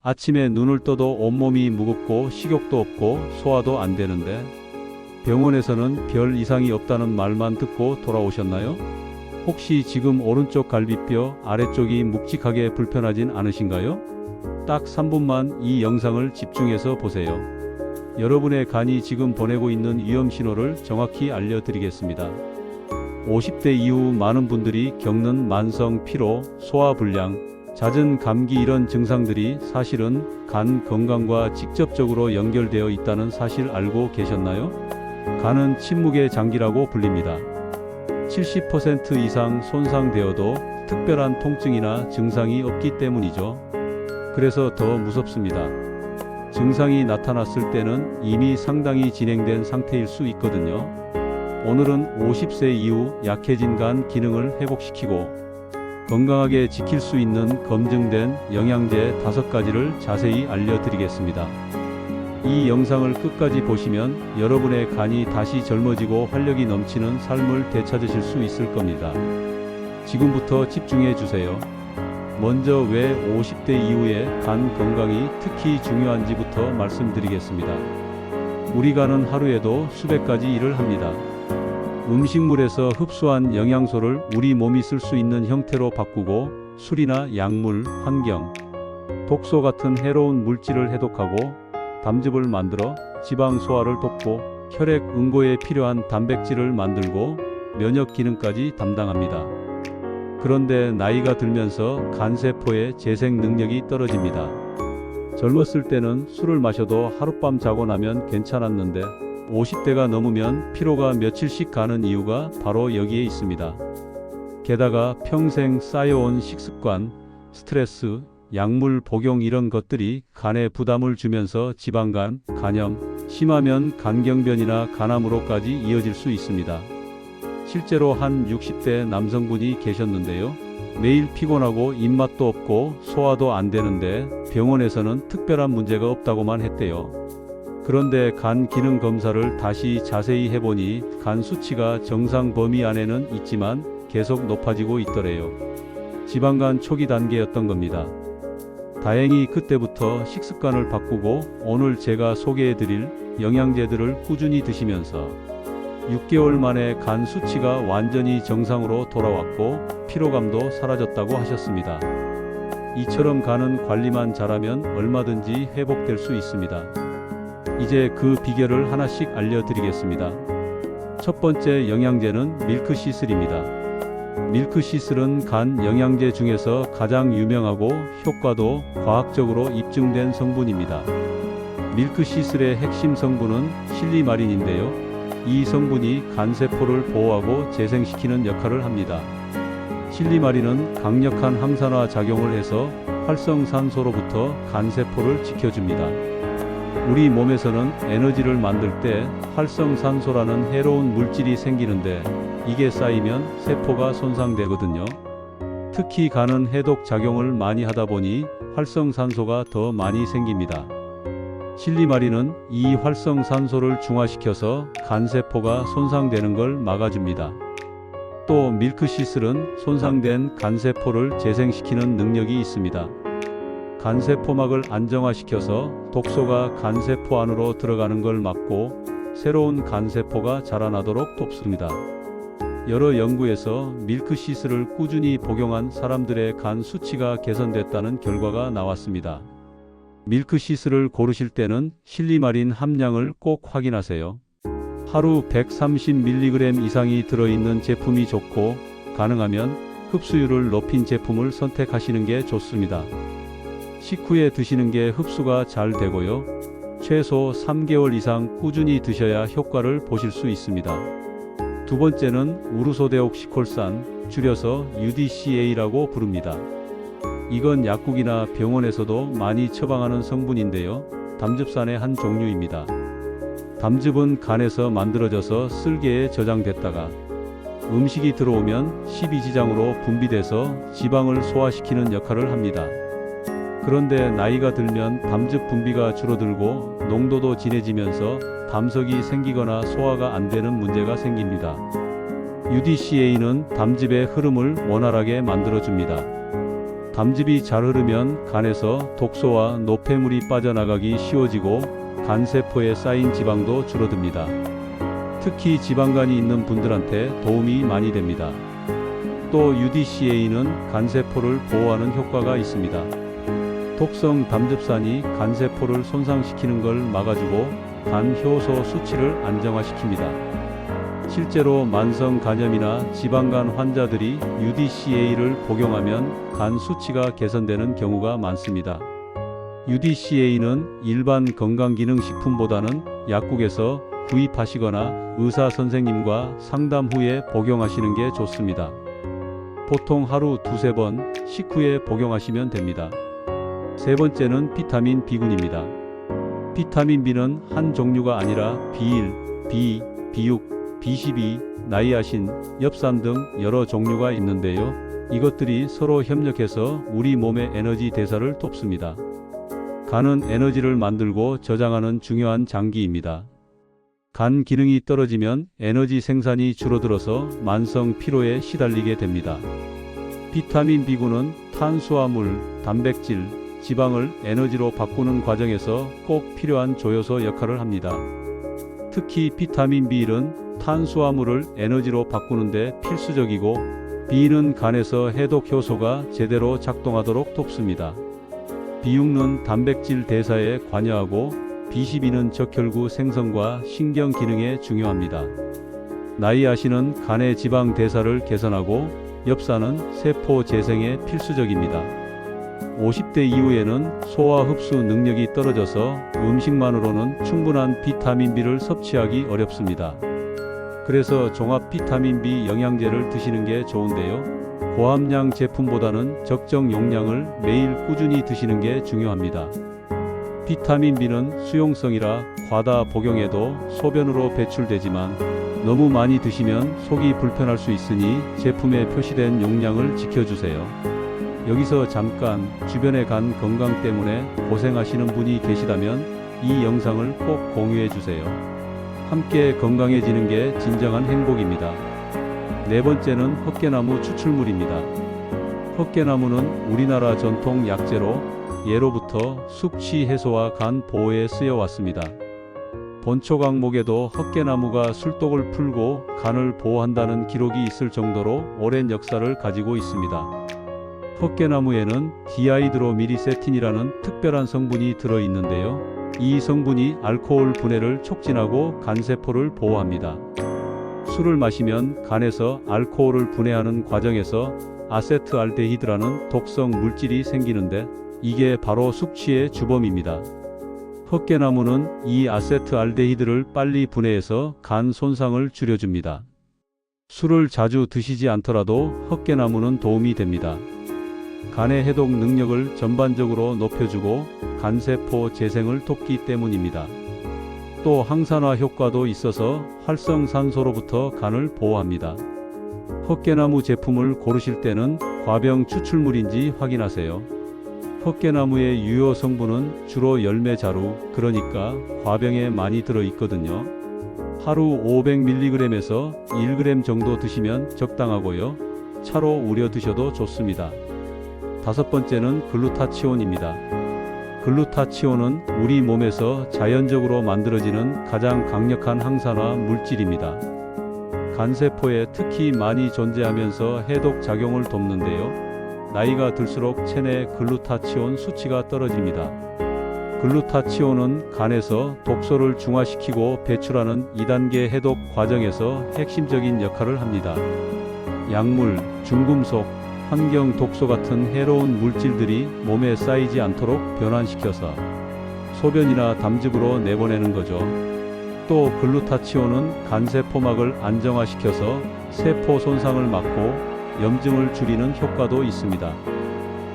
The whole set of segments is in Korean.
아침에 눈을 떠도 온몸이 무겁고 식욕도 없고 소화도 안 되는데 병원에서는 별 이상이 없다는 말만 듣고 돌아오셨나요? 혹시 지금 오른쪽 갈비뼈 아래쪽이 묵직하게 불편하진 않으신가요? 딱 3분만 이 영상을 집중해서 보세요. 여러분의 간이 지금 보내고 있는 위험 신호를 정확히 알려드리겠습니다. 50대 이후 많은 분들이 겪는 만성 피로, 소화불량, 잦은 감기 이런 증상들이 사실은 간 건강과 직접적으로 연결되어 있다는 사실 알고 계셨나요? 간은 침묵의 장기라고 불립니다. 70% 이상 손상되어도 특별한 통증이나 증상이 없기 때문이죠. 그래서 더 무섭습니다. 증상이 나타났을 때는 이미 상당히 진행된 상태일 수 있거든요. 오늘은 50세 이후 약해진 간 기능을 회복시키고 건강하게 지킬 수 있는 검증된 영양제 5가지를 자세히 알려드리겠습니다. 이 영상을 끝까지 보시면 여러분의 간이 다시 젊어지고 활력이 넘치는 삶을 되찾으실 수 있을 겁니다. 지금부터 집중해 주세요. 먼저 왜 50대 이후에 간 건강이 특히 중요한지부터 말씀드리겠습니다. 우리 간은 하루에도 수백 가지 일을 합니다. 음식물에서 흡수한 영양소를 우리 몸이 쓸 수 있는 형태로 바꾸고 술이나 약물, 환경, 독소 같은 해로운 물질을 해독하고 담즙을 만들어 지방 소화를 돕고 혈액 응고에 필요한 단백질을 만들고 면역 기능까지 담당합니다. 그런데 나이가 들면서 간세포의 재생 능력이 떨어집니다. 젊었을 때는 술을 마셔도 하룻밤 자고 나면 괜찮았는데 50대가 넘으면 피로가 며칠씩 가는 이유가 바로 여기에 있습니다. 게다가 평생 쌓여온 식습관, 스트레스, 약물 복용 이런 것들이 간에 부담을 주면서 지방간, 간염, 심하면 간경변이나 간암으로까지 이어질 수 있습니다. 실제로 한 60대 남성분이 계셨는데요. 매일 피곤하고 입맛도 없고 소화도 안 되는데 병원에서는 특별한 문제가 없다고만 했대요. 그런데 간 기능 검사를 다시 자세히 해보니 간 수치가 정상 범위 안에는 있지만 계속 높아지고 있더래요. 지방간 초기 단계였던 겁니다. 다행히 그때부터 식습관을 바꾸고 오늘 제가 소개해드릴 영양제들을 꾸준히 드시면서 6개월 만에 간 수치가 완전히 정상으로 돌아왔고 피로감도 사라졌다고 하셨습니다. 이처럼 간은 관리만 잘하면 얼마든지 회복될 수 있습니다. 이제 그 비결을 하나씩 알려드리겠습니다. 첫 번째 영양제는 밀크시슬입니다. 밀크시슬은 간 영양제 중에서 가장 유명하고 효과도 과학적으로 입증된 성분입니다. 밀크시슬의 핵심 성분은 실리마린인데요. 이 성분이 간세포를 보호하고 재생시키는 역할을 합니다. 실리마린은 강력한 항산화 작용을 해서 활성산소로부터 간세포를 지켜줍니다. 우리 몸에서는 에너지를 만들 때 활성산소라는 해로운 물질이 생기는데 이게 쌓이면 세포가 손상되거든요. 특히 간은 해독 작용을 많이 하다 보니 활성산소가 더 많이 생깁니다. 실리마린은 이 활성산소를 중화시켜서 간세포가 손상되는 걸 막아줍니다. 또 밀크시슬은 손상된 간세포를 재생시키는 능력이 있습니다. 간세포막을 안정화시켜서 독소가 간세포 안으로 들어가는 걸 막고 새로운 간세포가 자라나도록 돕습니다. 여러 연구에서 밀크시슬을 꾸준히 복용한 사람들의 간 수치가 개선됐다는 결과가 나왔습니다. 밀크시슬을 고르실 때는 실리마린 함량을 꼭 확인하세요. 하루 130mg 이상이 들어있는 제품이 좋고 가능하면 흡수율을 높인 제품을 선택하시는 게 좋습니다. 식후에 드시는 게 흡수가 잘 되고요. 최소 3개월 이상 꾸준히 드셔야 효과를 보실 수 있습니다. 두 번째는 우르소데옥시콜산, 줄여서 UDCA라고 부릅니다. 이건 약국이나 병원에서도 많이 처방하는 성분인데요. 담즙산의 한 종류입니다. 담즙은 간에서 만들어져서 쓸개에 저장됐다가 음식이 들어오면 식이지장으로 분비돼서 지방을 소화시키는 역할을 합니다. 그런데 나이가 들면 담즙 분비가 줄어들고 농도도 진해지면서 담석이 생기거나 소화가 안 되는 문제가 생깁니다. UDCA는 담즙의 흐름을 원활하게 만들어줍니다. 담즙이 잘 흐르면 간에서 독소와 노폐물이 빠져나가기 쉬워지고 간세포에 쌓인 지방도 줄어듭니다. 특히 지방간이 있는 분들한테 도움이 많이 됩니다. 또 UDCA는 간세포를 보호하는 효과가 있습니다. 독성 담즙산이 간세포를 손상시키는 걸 막아주고 간 효소 수치를 안정화시킵니다. 실제로 만성 간염이나 지방간 환자들이 UDCA를 복용하면 간 수치가 개선되는 경우가 많습니다. UDCA는 일반 건강기능식품보다는 약국에서 구입하시거나 의사 선생님과 상담 후에 복용하시는 게 좋습니다. 보통 하루 2-3번 식후에 복용하시면 됩니다. 세 번째는 비타민 B군입니다. 비타민 B는 한 종류가 아니라 B1, B, B6, B12, 나이아신, 엽산 등 여러 종류가 있는데요. 이것들이 서로 협력해서 우리 몸의 에너지 대사를 돕습니다. 간은 에너지를 만들고 저장하는 중요한 장기입니다. 간 기능이 떨어지면 에너지 생산이 줄어들어서 만성 피로에 시달리게 됩니다. 비타민 B군은 탄수화물, 단백질, 지방을 에너지로 바꾸는 과정에서 꼭 필요한 조효소 역할을 합니다. 특히 비타민 B1은 탄수화물을 에너지로 바꾸는데 필수적이고 B는 간에서 해독 효소가 제대로 작동하도록 돕습니다. B6는 단백질 대사에 관여하고 B12는 적혈구 생성과 신경 기능에 중요합니다. 나이아신은 간의 지방 대사를 개선하고 엽산은 세포 재생에 필수적입니다. 50대 이후에는 소화 흡수 능력이 떨어져서 음식만으로는 충분한 비타민 B를 섭취하기 어렵습니다. 그래서 종합 비타민 B 영양제를 드시는 게 좋은데요. 고함량 제품보다는 적정 용량을 매일 꾸준히 드시는 게 중요합니다. 비타민 B는 수용성이라 과다 복용해도 소변으로 배출되지만 너무 많이 드시면 속이 불편할 수 있으니 제품에 표시된 용량을 지켜주세요. 여기서 잠깐 주변의 간 건강 때문에 고생하시는 분이 계시다면 이 영상을 꼭 공유해 주세요. 함께 건강해지는 게 진정한 행복입니다. 네 번째는 헛개나무 추출물입니다. 헛개나무는 우리나라 전통 약재로 예로부터 숙취 해소와 간 보호에 쓰여 왔습니다. 본초 강목에도 헛개나무가 술독을 풀고 간을 보호한다는 기록이 있을 정도로 오랜 역사를 가지고 있습니다. 헛개나무에는 디하이드로미리세틴이라는 특별한 성분이 들어있는데요. 이 성분이 알코올 분해를 촉진하고 간세포를 보호합니다. 술을 마시면 간에서 알코올을 분해하는 과정에서 아세트알데히드라는 독성 물질이 생기는데 이게 바로 숙취의 주범입니다. 헛개나무는 이 아세트알데히드를 빨리 분해해서 간 손상을 줄여줍니다. 술을 자주 드시지 않더라도 헛개나무는 도움이 됩니다. 간의 해독 능력을 전반적으로 높여주고 간세포 재생을 돕기 때문입니다. 또 항산화 효과도 있어서 활성산소로부터 간을 보호합니다. 헛개나무 제품을 고르실 때는 과병 추출물인지 확인하세요. 헛개나무의 유효 성분은 주로 열매자루, 그러니까 과병에 많이 들어있거든요. 하루 500mg에서 1g 정도 드시면 적당하고요. 차로 우려 드셔도 좋습니다. 다섯 번째는 글루타치온입니다. 글루타치온은 우리 몸에서 자연적으로 만들어지는 가장 강력한 항산화 물질입니다. 간세포에 특히 많이 존재하면서 해독 작용을 돕는데요. 나이가 들수록 체내 글루타치온 수치가 떨어집니다. 글루타치온은 간에서 독소를 중화시키고 배출하는 2단계 해독 과정에서 핵심적인 역할을 합니다. 약물, 중금속, 환경 독소 같은 해로운 물질들이 몸에 쌓이지 않도록 변환시켜서 소변이나 담즙으로 내보내는 거죠. 또 글루타치온은 간세포막을 안정화시켜서 세포 손상을 막고 염증을 줄이는 효과도 있습니다.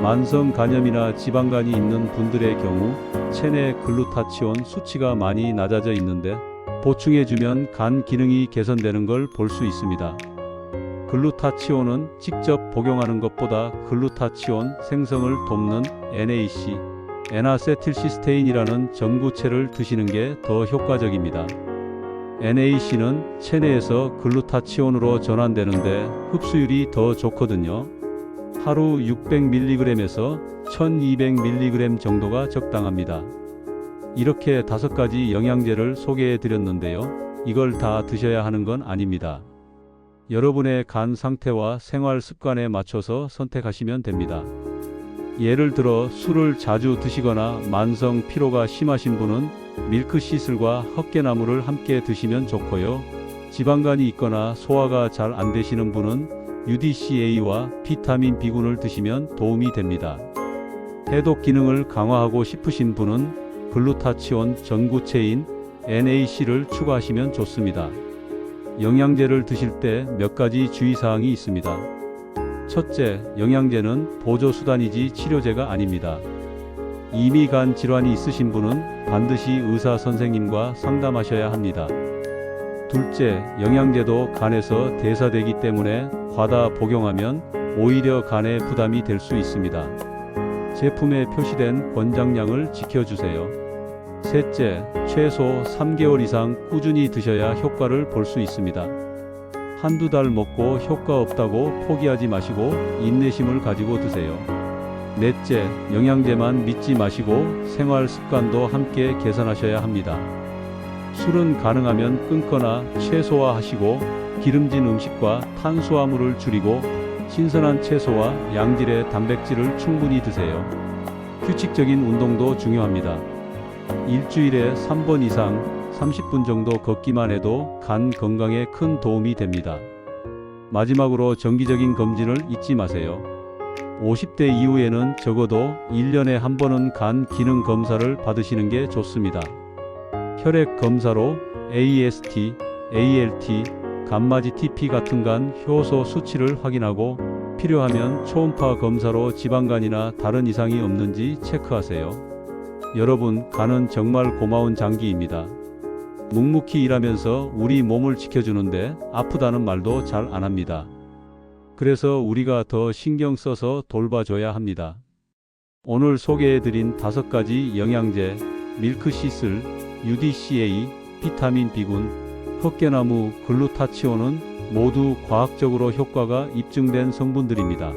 만성 간염이나 지방간이 있는 분들의 경우 체내 글루타치온 수치가 많이 낮아져 있는데 보충해주면 간 기능이 개선되는 걸 볼 수 있습니다. 글루타치온은 직접 복용하는 것보다 글루타치온 생성을 돕는 NAC, N아세틸시스테인이라는 전구체를 드시는 게 더 효과적입니다. NAC는 체내에서 글루타치온으로 전환되는데 흡수율이 더 좋거든요. 하루 600mg에서 1200mg 정도가 적당합니다. 이렇게 5가지 영양제를 소개해 드렸는데요. 이걸 다 드셔야 하는 건 아닙니다. 여러분의 간 상태와 생활 습관에 맞춰서 선택하시면 됩니다. 예를 들어 술을 자주 드시거나 만성 피로가 심하신 분은 밀크시슬과 헛개나무를 함께 드시면 좋고요. 지방간이 있거나 소화가 잘 안 되시는 분은 UDCA와 비타민 B군을 드시면 도움이 됩니다. 해독 기능을 강화하고 싶으신 분은 글루타치온, 전구체인, NAC를 추가하시면 좋습니다. 영양제를 드실 때 몇 가지 주의사항이 있습니다. 첫째, 영양제는 보조수단이지 치료제가 아닙니다. 이미 간 질환이 있으신 분은 반드시 의사 선생님과 상담하셔야 합니다. 둘째, 영양제도 간에서 대사되기 때문에 과다 복용하면 오히려 간에 부담이 될 수 있습니다. 제품에 표시된 권장량을 지켜주세요. 셋째, 최소 3개월 이상 꾸준히 드셔야 효과를 볼 수 있습니다. 한두 달 먹고 효과 없다고 포기하지 마시고 인내심을 가지고 드세요. 넷째, 영양제만 믿지 마시고 생활 습관도 함께 개선하셔야 합니다. 술은 가능하면 끊거나 최소화하시고 기름진 음식과 탄수화물을 줄이고 신선한 채소와 양질의 단백질을 충분히 드세요. 규칙적인 운동도 중요합니다. 일주일에 3번 이상 30분 정도 걷기만 해도 간 건강에 큰 도움이 됩니다. 마지막으로 정기적인 검진을 잊지 마세요. 50대 이후에는 적어도 1년에 한 번은 간 기능 검사를 받으시는 게 좋습니다. 혈액 검사로 AST, ALT, 감마지TP 같은 간 효소 수치를 확인하고 필요하면 초음파 검사로 지방간이나 다른 이상이 없는지 체크하세요. 여러분, 간은 정말 고마운 장기입니다. 묵묵히 일하면서 우리 몸을 지켜주는데 아프다는 말도 잘 안 합니다. 그래서 우리가 더 신경 써서 돌봐줘야 합니다. 오늘 소개해드린 5가지 영양제, 밀크시슬, UDCA, 비타민 B군, 헛개나무, 글루타치온은 모두 과학적으로 효과가 입증된 성분들입니다.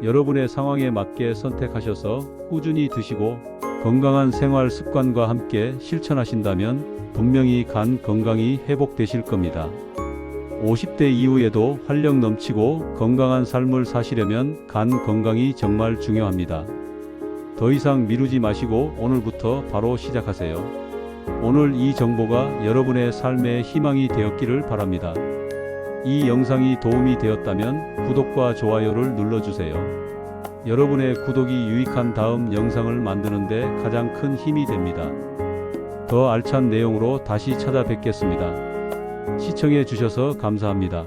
여러분의 상황에 맞게 선택하셔서 꾸준히 드시고 건강한 생활 습관과 함께 실천하신다면 분명히 간 건강이 회복되실 겁니다. 50대 이후에도 활력 넘치고 건강한 삶을 사시려면 간 건강이 정말 중요합니다. 더 이상 미루지 마시고 오늘부터 바로 시작하세요. 오늘 이 정보가 여러분의 삶의 희망이 되었기를 바랍니다. 이 영상이 도움이 되었다면 구독과 좋아요를 눌러주세요. 여러분의 구독이 유익한 다음 영상을 만드는데 가장 큰 힘이 됩니다. 더 알찬 내용으로 다시 찾아뵙겠습니다. 시청해 주셔서 감사합니다.